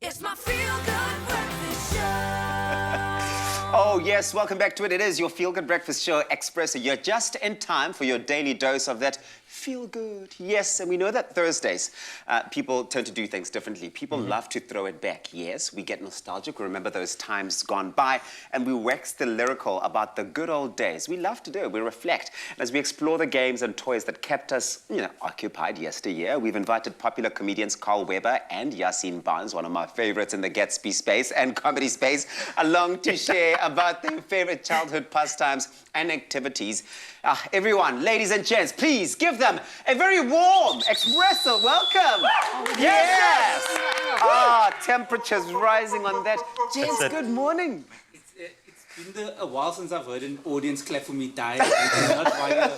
It's my feel-good breakfast show. Oh, yes, welcome back to it. It is your feel-good breakfast show, Expresso. You're just in time for your daily dose of that feel-good. Yes, and we know that Thursdays, people tend to do things differently. People love to throw it back. Yes, we get nostalgic. We remember those times gone by, and we wax the lyrical about the good old days. We love to do it. We reflect. And as we explore the games and toys that kept us, occupied yesteryear, we've invited popular comedians Carl Weber and Yaaseen, one of my favorites in the Gatsby space and comedy space, along to share about their favorite childhood pastimes and activities. Everyone, ladies and gents, please give them a very warm Expresso welcome. Yes! Temperatures rising on that. Gents, good morning. It's been a while since I've heard an audience clap for me die. Not via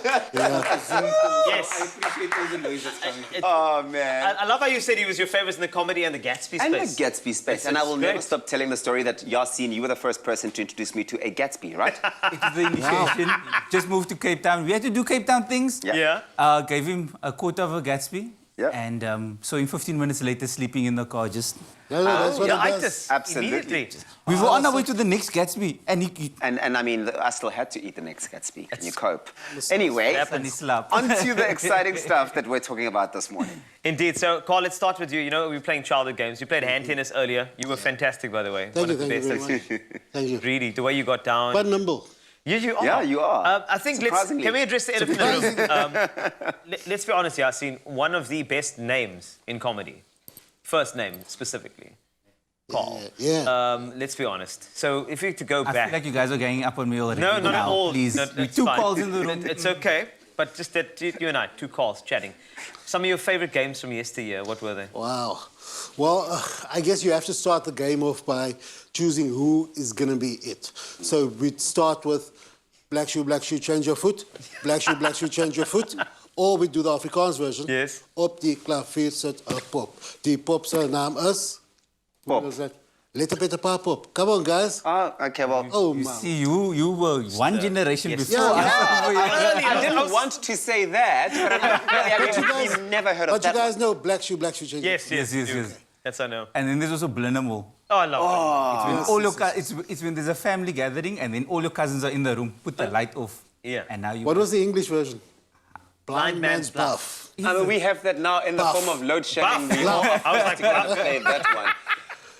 Zoom. Yes. I appreciate all the noise that's coming. Oh, man. I love how you said he was your favourite in the comedy and the Gatsby space. And the Gatsby space. And I will great. never stop telling the story that, Yaaseen, you were the first person to introduce me to a Gatsby, right? It was the initiation. Just moved to Cape Town. We had to do Cape Town things. Yeah. Gave him a quarter of a Gatsby. Yeah. And saw him 15 minutes later sleeping in the car. Just That's what You it liked does. this Absolutely. immediately. we were on our way to the next Gatsby, and he And I mean, I still had to eat the next Gatsby. Can you cope? Anyway, and he slapped. on to the exciting stuff that we're talking about this morning. Indeed. So, Carl, let's start with you. You know, we were playing childhood games. You played hand tennis earlier. You were fantastic, by the way. Thank One you, of the thank you best. very much. Thank you. Really, the way you got down. Quite nimble. Yes, you are. Yeah, you are. I think can we address the elephant in the room? Let's be honest, Yaaseen. One of the best names in comedy. First name, specifically. Carl. Yeah. Let's be honest. So, if you had to go I back... feel like you guys are ganging up on me already. No, not at Now, all. Please, No, we it's two fine. calls in the room. It's okay, but just that you and I, two calls, chatting. Some of your favourite games from yesteryear, what were they? Wow. Well, I guess you have to start the game off by choosing who is going to be it. So we'd start with black shoe, change your foot. Black shoe, change your foot. Or we do the Afrikaans version. Yes. Op die klavier sit 'n pop. Die pop se naam is... Pop. What was that? Let Peter Pa pop. Come on, guys. Oh, okay, well, Oh, You man. see, you were one generation Yes. before us. I didn't want to say that, but I've never heard of But you that. guys know black shoe, change your Yes, yes, Yes. Yes, I know. And then there's also Blinnemol. Oh, I love It's when yes, all your yes, it's when there's a family gathering and then all your cousins are in the room. Put the light off. Yeah. And now you. What was the English version? Blind Man's Buff. I mean, we have that now in the Buff. form of load shedding. Buff. We all have I was like, to play that one.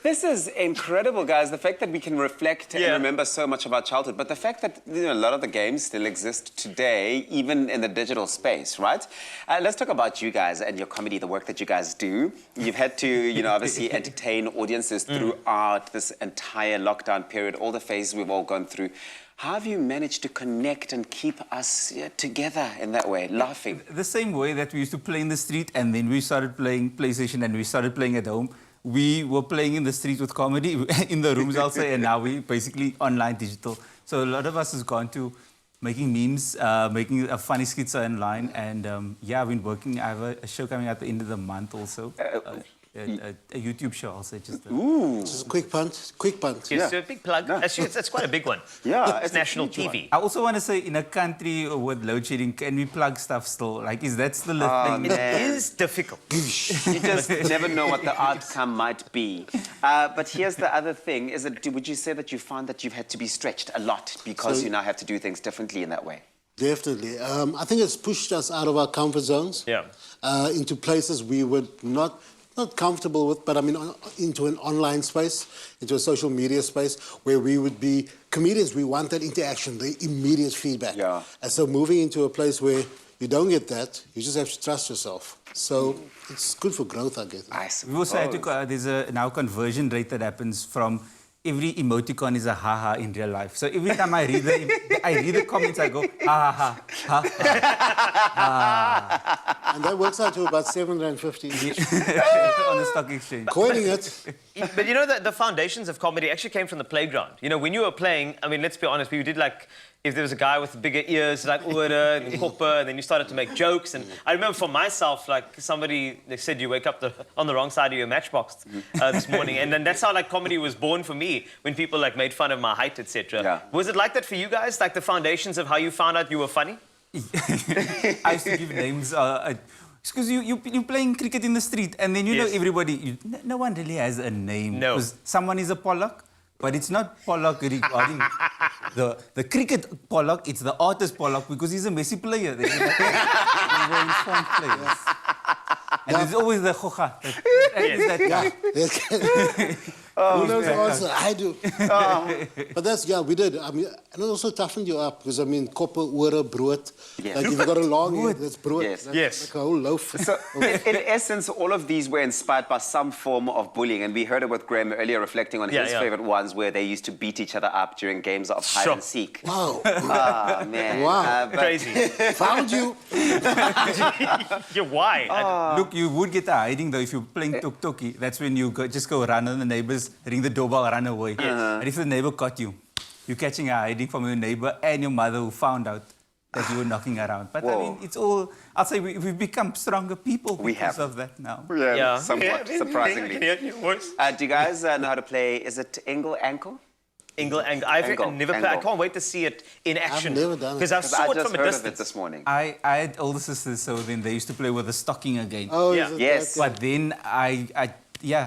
This is incredible, guys. The fact that we can reflect and Yeah. remember so much about childhood, but the fact that a lot of the games still exist today, even in the digital space, right? Let's talk about you guys and your comedy, the work that you guys do. You've had to, obviously entertain audiences throughout this entire lockdown period, all the phases we've all gone through. How have you managed to connect and keep us together in that way, laughing? The same way that we used to play in the street and then we started playing PlayStation and we started playing at home. We were playing in the street with comedy, in the rooms, I'll say, and now we basically online digital. So a lot of us has gone to making memes, making a funny skits online, and I've been working. I have a show coming at the end of the month also. A YouTube show, I'll say. Just Just a quick punt. It's a big plug. Actually, it's quite a big one. Yeah, It's national a huge TV. I also want to say, in a country with load shedding, can we plug stuff still? Like, is that still a thing? It is difficult. You just never know what the outcome might be. But here's the other thing, would you say that you found that you've had to be stretched a lot because you now have to do things differently in that way? Definitely. I think it's pushed us out of our comfort zones. Yeah. Into places we were not comfortable with, but I mean, into an online space, into a social media space, where we would be comedians. We want that interaction, the immediate feedback. Yeah. And so moving into a place where you don't get that, you just have to trust yourself. So it's good for growth, I guess. I We also had to, suppose. there's a now conversion rate that happens from every emoticon is a ha-ha in real life. So every time I read the comments, I go, ha-ha-ha, ha-ha. And that works out to about 750 On the stock exchange. Coining it. But you know that the foundations of comedy actually came from the playground. You know, when you were playing, I mean, let's be honest, we did like, if there was a guy with bigger ears, like Oora and Koppa, and then you started to make jokes. And I remember for myself, like they said you wake up on the wrong side of your matchbox this morning. And then that's how like comedy was born for me, when people like made fun of my height, etc. Yeah. Was it like that for you guys? Like the foundations of how you found out you were funny? I used to give names. Because you're playing cricket in the street, and then you know Yes. everybody. No one really has a name. No. 'Cause someone is a Pollock, but it's not Pollock regarding the cricket Pollock. It's the artist Pollock because he's a Messi player. They're very informed players. And there's always the khocha. Is that guy? Who knows the answer? I do. But that's, yeah, we did. I mean, and it also toughened you up because, I mean, koppe, ore, brood. Yeah. Like if you got a long ear, that's brood. Yes. That's Yes. like a whole loaf. So, in essence, all of these were inspired by some form of bullying, and we heard it with Graham earlier, reflecting on Yeah, his yeah. favorite ones, where they used to beat each other up during games of hide Sure. and seek. Wow. Ah, man. Wow. But- Crazy. Found you. Yeah, why? Look, you would get a hiding though if you're playing tok-toki. That's when you just go run on the neighbors, ring the doorbell, run away. And if the neighbor caught you, you're catching a hiding from your neighbor and your mother who found out that you were knocking around. But I Whoa. mean, it's all, I'll say we've become stronger people We because have. of that now. Yeah, somewhat, Yeah, surprisingly. I can hear your voice. Do you guys know how to play, is it Ingle Ankle? I've Angle, never played. I angle. can't wait to see it in action. never done it. Because I Because saw I it just from a heard of it distance. this morning. I had older sisters, so then they used to play with the stocking again. Oh, Yeah. is it Yes. that? But then I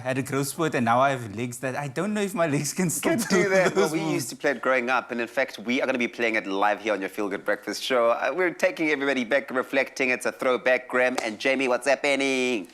had a growth spurt, and now I have legs that I don't know if my legs can still Can't do that. Well, those we moves. used to play it growing up, and in fact, we are going to be playing it live here on your Feel Good Breakfast show. We're taking everybody back, reflecting. It's a throwback. Graham and Jamie, what's happening?